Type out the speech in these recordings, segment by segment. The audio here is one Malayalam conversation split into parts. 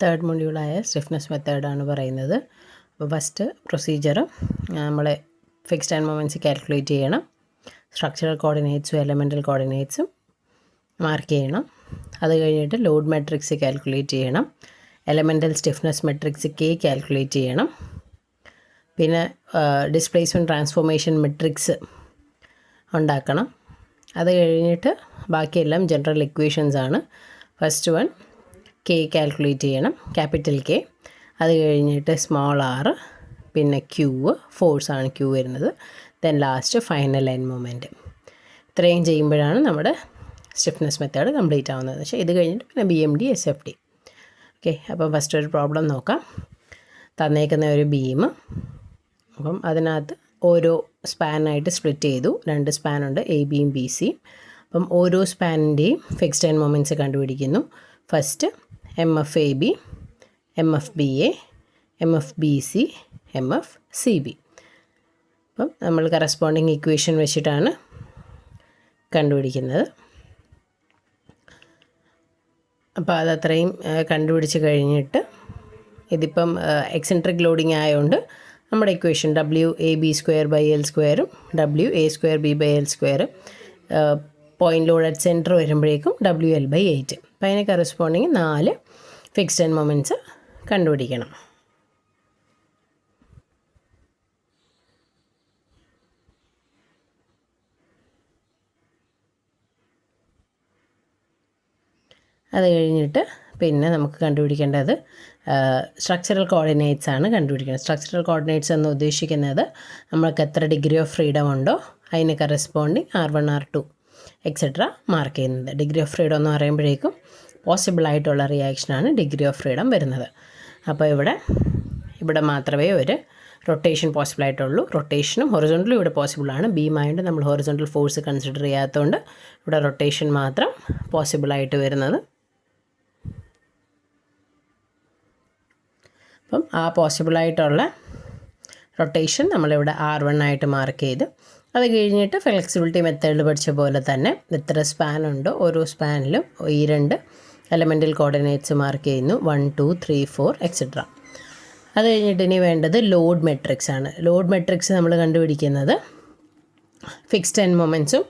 തേർഡ് മൊഡ്യൂളായ സ്റ്റിഫ്നെസ് മെത്തേഡാണ് പറയുന്നത്. അപ്പോൾ ഫസ്റ്റ് പ്രൊസീജിയർ നമ്മൾ ഫിക്സ്ഡ് ആൻഡ് മൊമെൻറ്റ്സ് കാൽക്കുലേറ്റ് ചെയ്യണം. സ്ട്രക്ചറൽ കോർഡിനേറ്റ്സും എലമെൻ്റൽ കോർഡിനേറ്റ്സും മാർക്ക് ചെയ്യണം. അത് കഴിഞ്ഞിട്ട് ലോഡ് മെട്രിക്സ് കാൽക്കുലേറ്റ് ചെയ്യണം. Elemental stiffness matrix K calculate ചെയ്യണം. പിന്നെ ഡിസ്പ്ലേസ്മെൻറ്റ് ട്രാൻസ്ഫോർമേഷൻ മെട്രിക്സ് ഉണ്ടാക്കണം. അത് കഴിഞ്ഞിട്ട് ബാക്കിയെല്ലാം ജനറൽ ഇക്വേഷൻസ് ആണ്. ഫസ്റ്റ് വൺ കെ കാൽക്കുലേറ്റ് ചെയ്യണം, ക്യാപിറ്റൽ കെ. അത് കഴിഞ്ഞിട്ട് സ്മോൾ ആർ, പിന്നെ ക്യൂ, ഫോഴ്സാണ് ക്യൂ വരുന്നത്. Then last final end moment. ഇത്രയും ചെയ്യുമ്പോഴാണ് നമ്മുടെ സ്റ്റിഫ്നെസ് മെത്തേഡ് കംപ്ലീറ്റ് ആവുന്നത്. പക്ഷേ ഇത് കഴിഞ്ഞിട്ട് പിന്നെ BMD SFD. ഓക്കെ, അപ്പം ഫസ്റ്റ് ഒരു പ്രോബ്ലം നോക്കാം. തന്നേക്കുന്ന ഒരു ബീം, അപ്പം അതിനകത്ത് ഓരോ സ്പാനായിട്ട് സ്പ്ലിറ്റ് ചെയ്തു. 2 സ്പാനുണ്ട്, ABയും BCയും. അപ്പം ഓരോ സ്പാനിൻ്റെയും ഫിക്സ്ഡ് എൻഡ് മൊമെൻറ്റ്സ് കണ്ടുപിടിക്കുന്നു. First MFAB, MFBA, MFBC, MFCB. അപ്പം നമ്മൾ കറസ്പോണ്ടിങ് ഇക്വേഷൻ വെച്ചിട്ടാണ് കണ്ടുപിടിക്കുന്നത്. അപ്പോൾ അതത്രയും കണ്ടുപിടിച്ച് കഴിഞ്ഞിട്ട് ഇതിപ്പം എക്സെൻട്രിക് ലോഡിങ് ആയതുകൊണ്ട് നമ്മുടെ equation WAB²/L² WA²B/L², point load at centre വരുമ്പോഴേക്കും WL/8. അപ്പോൾ അതിന് കറസ്പോണ്ടിങ് 4 ഫിക്സ്ഡ് എൻഡ് മൊമെൻറ്റ്സ് കണ്ടുപിടിക്കണം. അത് കഴിഞ്ഞിട്ട് പിന്നെ നമുക്ക് കണ്ടുപിടിക്കേണ്ടത് സ്ട്രക്ചറൽ കോർഡിനേറ്റ്സ് ആണ് കണ്ടുപിടിക്കുന്നത്. സ്ട്രക്ചറൽ കോർഡിനേറ്റ്സ് എന്ന് ഉദ്ദേശിക്കുന്നത് നമ്മൾക്ക് എത്ര ഡിഗ്രി ഓഫ് ഫ്രീഡം ഉണ്ടോ അതിന് corresponding R1 R2 etcetera mark ചെയ്യുന്നത്. ഡിഗ്രി ഓഫ് ഫ്രീഡം എന്ന് പറയുമ്പോഴേക്കും പോസിബിളായിട്ടുള്ള റിയാക്ഷനാണ് ഡിഗ്രി ഓഫ് ഫ്രീഡം വരുന്നത്. അപ്പോൾ ഇവിടെ മാത്രമേ ഒരു റൊട്ടേഷൻ പോസിബിളായിട്ടുള്ളൂ. റൊട്ടേഷനും ഹൊറിസോണ്ടലും ഇവിടെ പോസിബിളാണ്. ബീമായതുകൊണ്ട് നമ്മൾ ഹൊറിസോണ്ടൽ ഫോഴ്സ് കൺസിഡർ ചെയ്യാത്തതുകൊണ്ട് ഇവിടെ റൊട്ടേഷൻ മാത്രം പോസിബിളായിട്ട് വരുന്നത്. അപ്പം ആ പോസിബിളായിട്ടുള്ള റൊട്ടേഷൻ നമ്മളിവിടെ R1 ആയിട്ട് മാർക്ക് ചെയ്ത്, അത് കഴിഞ്ഞിട്ട് ഫ്ലെക്സിബിലിറ്റി മെത്തേഡിൽ പഠിച്ച പോലെ തന്നെ എത്ര സ്പാൻ ഉണ്ടോ ഓരോ സ്പാനിലും ഈ 2 എലമെൻ്റൽ കോർഡിനേറ്റ്സ് മാർക്ക് ചെയ്യുന്നു, 1 2 3 4 എക്സെട്ര. അത് കഴിഞ്ഞിട്ട് ഇനി വേണ്ടത് ലോഡ് മെട്രിക്സ് ആണ്. ലോഡ് മെട്രിക്സ് നമ്മൾ കണ്ടുപിടിക്കുന്നത് ഫിക്സ്ഡ് എൻഡ് മൊമെൻറ്റ്സും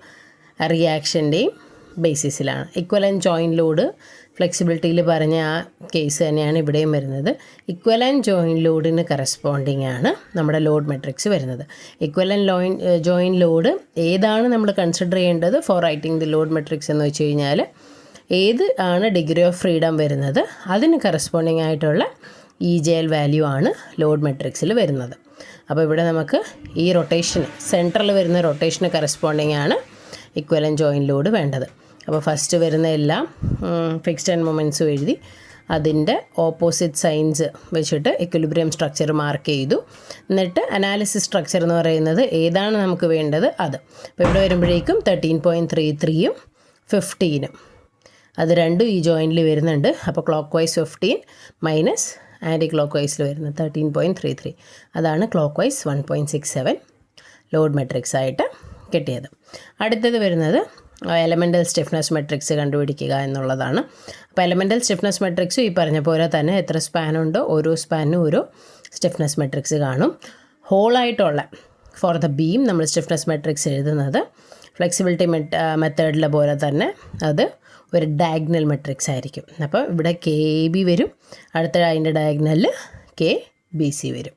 റിയാക്ഷൻ്റെയും ബേസിസിലാണ്. ഇക്വലൻറ്റ് ജോയിൻറ്റ് ലോഡ് ഫ്ലെക്സിബിലിറ്റിയിൽ പറഞ്ഞ ആ കേസ് തന്നെയാണ് ഇവിടെയും വരുന്നത്. ഇക്വലൻറ്റ് ജോയിൻറ്റ് ലോഡിന് കറസ്പോണ്ടിങ് ആണ് നമ്മുടെ ലോഡ് മെട്രിക്സ് വരുന്നത്. ഇക്വലൻറ്റ് ജോയിൻറ്റ് ലോഡ് ഏതാണ് നമ്മൾ കൺസിഡർ ചെയ്യേണ്ടത് for writing the load matrix എന്ന് വെച്ച് കഴിഞ്ഞാൽ, ഏത് ആണ് ഡിഗ്രി ഓഫ് ഫ്രീഡം വരുന്നത് അതിന് കറസ്പോണ്ടിങ് ആയിട്ടുള്ള EJL വാല്യൂ ആണ് ലോഡ് മെട്രിക്സിൽ വരുന്നത്. അപ്പോൾ ഇവിടെ നമുക്ക് ഈ റൊട്ടേഷന് സെൻട്രൽ വരുന്ന റൊട്ടേഷന് കറസ്പോണ്ടിങ് ആണ് ഇക്വലൻറ്റ് ജോയിൻറ്റ് ലോഡ് വേണ്ടത്. അപ്പോൾ ഫസ്റ്റ് വരുന്ന എല്ലാം ഫിക്സ്ഡ് എൻഡ് മൊമെൻറ്റ്സും എഴുതി അതിൻ്റെ ഓപ്പോസിറ്റ് സൈൻസ് വെച്ചിട്ട് ഇക്വിലിബ്രിയം സ്ട്രക്ചർ മാർക്ക് ചെയ്തു. എന്നിട്ട് അനാലിസിസ് സ്ട്രക്ചർ എന്ന് പറയുന്നത് ഏതാണ് നമുക്ക് വേണ്ടത് അത്. അപ്പോൾ ഇവിടെ വരുമ്പോഴേക്കും 13.33യും 15ഉം അത് രണ്ടും ഈ ജോയിൻറ്റിൽ വരുന്നുണ്ട്. അപ്പോൾ ക്ലോക്ക് വൈസ് 15 മൈനസ് ആൻറ്റി ക്ലോക്ക് വൈസിൽ വരുന്നത് 13.33. അതാണ് ക്ലോക്ക് വൈസ് 1.67 ലോഡ് മെട്രിക്സ് ആയിട്ട് കിട്ടിയത്. അടുത്തത് വരുന്നത് എലമെൻ്റൽ സ്റ്റിഫ്നെസ് മെട്രിക്സ് കണ്ടുപിടിക്കുക എന്നുള്ളതാണ്. അപ്പോൾ എലമെൻ്റൽ സ്റ്റിഫ്നെസ് മെട്രിക്സ് ഈ പറഞ്ഞ പോലെ തന്നെ എത്ര സ്പാനുണ്ടോ ഓരോ സ്പാനും ഓരോ സ്റ്റിഫ്നെസ് മെട്രിക്സ് കാണും. ഹോളായിട്ടുള്ള ഫോർ ദ ബീം നമ്മൾ സ്റ്റിഫ്നെസ് മെട്രിക്സ് എഴുതുന്നത് ഫ്ലെക്സിബിലിറ്റി മെത്തേഡിലെ പോലെ തന്നെ അത് ഒരു ഡയഗ്നൽ മെട്രിക്സ് ആയിരിക്കും. അപ്പോൾ ഇവിടെ KB വരും, അടുത്ത അതിൻ്റെ ഡയഗ്നലിൽ KBC വരും.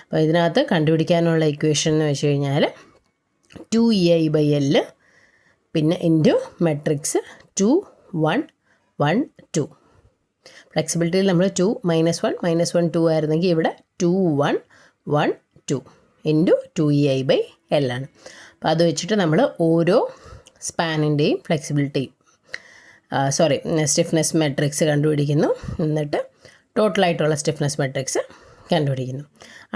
അപ്പോൾ ഇതിനകത്ത് കണ്ടുപിടിക്കാനുള്ള ഇക്വേഷൻ എന്ന് വെച്ച് കഴിഞ്ഞാൽ 2EI/L പിന്നെ ഇൻറ്റു മെട്രിക്സ് 2 1 1 2. ഫ്ലെക്സിബിലിറ്റിയിൽ നമ്മൾ 2 -1 -1 2 ആയിരുന്നെങ്കിൽ ഇവിടെ 2 1 1 2 ഇൻറ്റു 2EI/L ആണ്. അപ്പോൾ അത് വെച്ചിട്ട് നമ്മൾ ഓരോ സ്പാനിൻ്റെയും സ്റ്റിഫ്നെസ് മെട്രിക്സ് കണ്ടുപിടിക്കുന്നു. എന്നിട്ട് ടോട്ടലായിട്ടുള്ള സ്റ്റിഫ്നെസ് മെട്രിക്സ് കണ്ടുപിടിക്കുന്നു.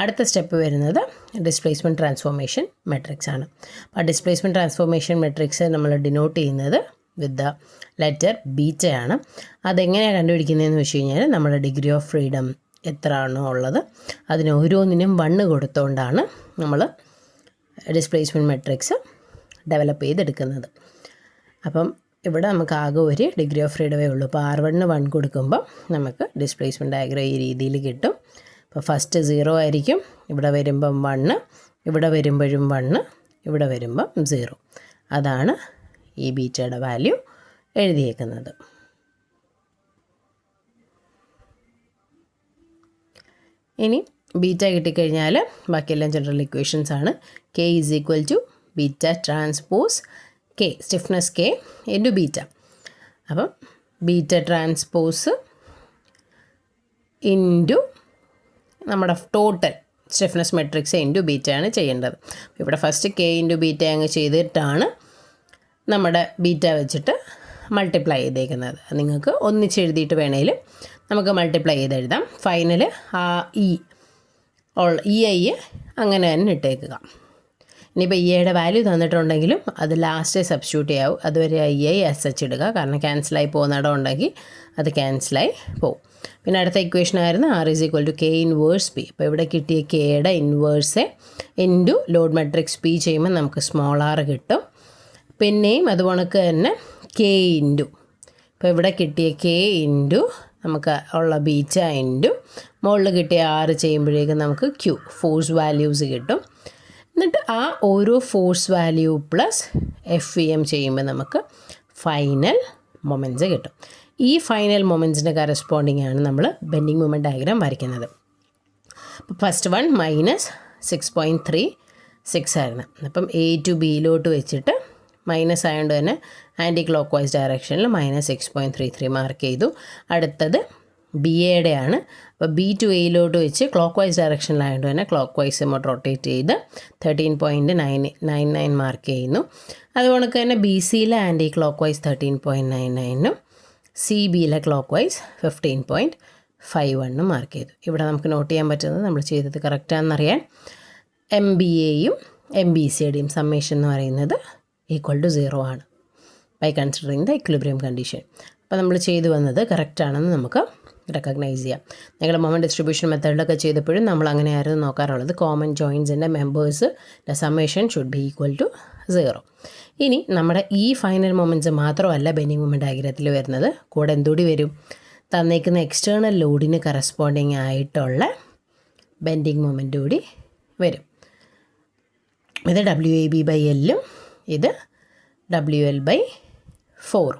അടുത്ത സ്റ്റെപ്പ് വരുന്നത് ഡിസ്പ്ലേസ്മെൻറ്റ് ട്രാൻസ്ഫോർമേഷൻ മെട്രിക്സ് ആണ്. അപ്പോൾ ഡിസ്പ്ലേസ്മെൻറ്റ് ട്രാൻസ്ഫോർമേഷൻ മെട്രിക്സ് നമ്മൾ ഡിനോട്ട് ചെയ്യുന്നത് വിത്ത് ദ ലെറ്റർ ബീറ്റയാണ്. അതെങ്ങനെയാണ് കണ്ടുപിടിക്കുന്നതെന്ന് വെച്ച് കഴിഞ്ഞാൽ നമ്മുടെ ഡിഗ്രി ഓഫ് ഫ്രീഡം എത്ര ആണോ ഉള്ളത് അതിന് ഓരോന്നിനും 1 കൊടുത്തുകൊണ്ടാണ് നമ്മൾ ഡിസ്പ്ലേസ്മെൻറ്റ് മെട്രിക്സ് ഡെവലപ്പ് ചെയ്തെടുക്കുന്നത്. അപ്പം ഇവിടെ നമുക്ക് ആകെ ഒരു ഡിഗ്രി ഓഫ് ഫ്രീഡമേ ഉള്ളൂ. അപ്പോൾ R1 1 കൊടുക്കുമ്പോൾ നമുക്ക് ഡിസ്പ്ലേസ്മെൻറ്റ് ഡയഗ്രം ഈ രീതിയിൽ കിട്ടും. അപ്പോൾ ഫസ്റ്റ് 0 ആയിരിക്കും, ഇവിടെ വരുമ്പം 1, ഇവിടെ വരുമ്പോഴും 1, ഇവിടെ വരുമ്പം 0. അതാണ് ഈ ബീറ്റയുടെ വാല്യൂ എഴുതിയേക്കുന്നത്. ഇനി ബീറ്റ കിട്ടിക്കഴിഞ്ഞാൽ ബാക്കിയെല്ലാം ജനറൽ ഇക്വേഷൻസ് ആണ്. K is equal to beta transpose K, stiffness K into beta. അപ്പം ബീറ്റ ട്രാൻസ്പോസ് ഇൻറ്റു നമ്മുടെ ടോട്ടൽ സ്റ്റിഫ്നെസ് മെട്രിക്സ് ഇൻറ്റു ബീറ്റയാണ് ചെയ്യേണ്ടത്. ഇവിടെ ഫസ്റ്റ് K ഇൻറ്റു ബീറ്റ അങ്ങ് ചെയ്തിട്ടാണ് നമ്മുടെ ബീറ്റ വെച്ചിട്ട് മൾട്ടിപ്ലൈ ചെയ്തേക്കുന്നത്. നിങ്ങൾക്ക് ഒന്നിച്ച് എഴുതിയിട്ട് വേണേലും നമുക്ക് മൾട്ടിപ്ലൈ ചെയ്ത് എഴുതാം. ഫൈനൽ ആ EI അങ്ങനെ തന്നെ ഇട്ടേക്കുക. ഇനിയിപ്പോൾ EIയുടെ വാല്യൂ തന്നിട്ടുണ്ടെങ്കിലും അത് ലാസ്റ്റ് സബ്സ്റ്റിറ്റ്യൂട്ട് ചെയ്യാവും. അതുവരെ EI SH ഇടുക, കാരണം ക്യാൻസലായി പോകുന്നിടം ഉണ്ടെങ്കിൽ അത് ക്യാൻസലായി പോകും. പിന്നെ അടുത്ത ഇക്വേഷൻ ആയിരുന്നു R is equal to K inverse P. അപ്പോൾ ഇവിടെ കിട്ടിയ Kയുടെ inverse into load matrix P ചെയ്യുമ്പോൾ നമുക്ക് സ്മോൾ r കിട്ടും. പിന്നെയും അതുപോലെ തന്നെ K ഇൻറ്റു, ഇപ്പോൾ ഇവിടെ കിട്ടിയ K ഇൻറ്റു നമുക്ക് ഉള്ള ബീറ്റ ഇൻറ്റു മുകളിൽ കിട്ടിയ R ചെയ്യുമ്പോഴേക്കും നമുക്ക് Q ഫോഴ്സ് വാല്യൂസ് കിട്ടും. എന്നിട്ട് ആ ഓരോ ഫോഴ്സ് വാല്യൂ പ്ലസ് FEM ചെയ്യുമ്പോൾ നമുക്ക് ഫൈനൽ മൊമെൻറ്റ്സ് കിട്ടും. ഈ ഫൈനൽ മൊമെൻറ്റ്സിൻ്റെ കറസ്പോണ്ടിങ് ആണ് നമ്മൾ ബെൻഡിങ് മൊമെൻറ്റ് ഡയഗ്രാം വരയ്ക്കുന്നത്. അപ്പോൾ ഫസ്റ്റ് വൺ -6.36 ആയിരുന്നു. അപ്പം A ടു Bയിലോട്ട് വെച്ചിട്ട് മൈനസ് ആയതുകൊണ്ട് തന്നെ ആൻറ്റി ക്ലോക്ക് വൈസ് ഡയറക്ഷനിൽ -6.33 മാർക്ക് ചെയ്തു. അടുത്തത് BAയുടെ ആണ്. അപ്പോൾ B ടു Aയിലോട്ട് വെച്ച് ക്ലോക്ക് വൈസ് ഡയറക്ഷനിലായതുകൊണ്ട് തന്നെ ക്ലോക്ക് വൈസ് ഇങ്ങോട്ട് റൊട്ടേറ്റ് ചെയ്ത് 13.99 മാർക്ക് ചെയ്യുന്നു. അതുപോലെ തന്നെ BCയിലെ ആൻറ്റി ക്ലോക്ക് വൈസ് 13.99ഉം CBയിലെ ക്ലോക്ക് വൈസ് 15.51 മാർക്ക് ചെയ്തു. ഇവിടെ നമുക്ക് നോട്ട് ചെയ്യാൻ പറ്റുന്നത് നമ്മൾ ചെയ്തത് കറക്റ്റാണെന്നറിയാൻ MBAയും MBCയുടെയും സമ്മേഷൻ എന്ന് പറയുന്നത് =0 ആണ്, by considering the equilibrium condition. അപ്പോൾ നമ്മൾ ചെയ്തു വന്നത് കറക്റ്റാണെന്ന് നമുക്ക് റെക്കഗ്നൈസ് ചെയ്യാം. നിങ്ങൾ മൊമെൻറ്റ് ഡിസ്ട്രിബ്യൂഷൻ മെത്തേഡിലൊക്കെ ചെയ്തപ്പോഴും നമ്മൾ അങ്ങനെയായിരുന്നു നോക്കാറുള്ളത്. കോമൺ ജോയിൻസിൻ്റെ members summation should be equal to 0. ഇനി നമ്മുടെ ഈ ഫൈനൽ മൊമെൻറ്റ്സ് മാത്രമല്ല ബെൻഡിങ് മൊമെൻറ്റ് ഡയഗ്രത്തിൽ വരുന്നത്, കൂടെ എന്തുകൂടി വരും, തന്നേക്കുന്ന എക്സ്റ്റേണൽ ലോഡിന് കറസ്പോണ്ടിങ് ആയിട്ടുള്ള ബെൻഡിങ് മൊമെൻറ്റ് കൂടി വരും. ഇത് WAB/L ഇത് WL/4.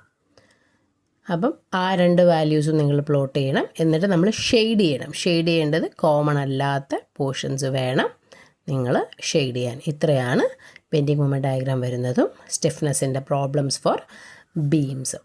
അപ്പം ആ രണ്ട് വാല്യൂസും നിങ്ങൾ പ്ലോട്ട് ചെയ്യണം. എന്നിട്ട് നമ്മൾ ഷെയ്ഡ് ചെയ്യണം. ഷെയ്ഡ് ചെയ്യേണ്ടത് കോമൺ അല്ലാത്ത പോർഷൻസ് വേണം നിങ്ങൾ ഷെയ്ഡ് ചെയ്യാൻ. ഇത്രയാണ് ബെൻഡിങ് മൊമെൻറ്റ് ഡയഗ്രാം വരുന്നതും സ്റ്റിഫ്നെസ്സിൻ്റെ പ്രോബ്ലംസ് ഫോർ ബീംസ്.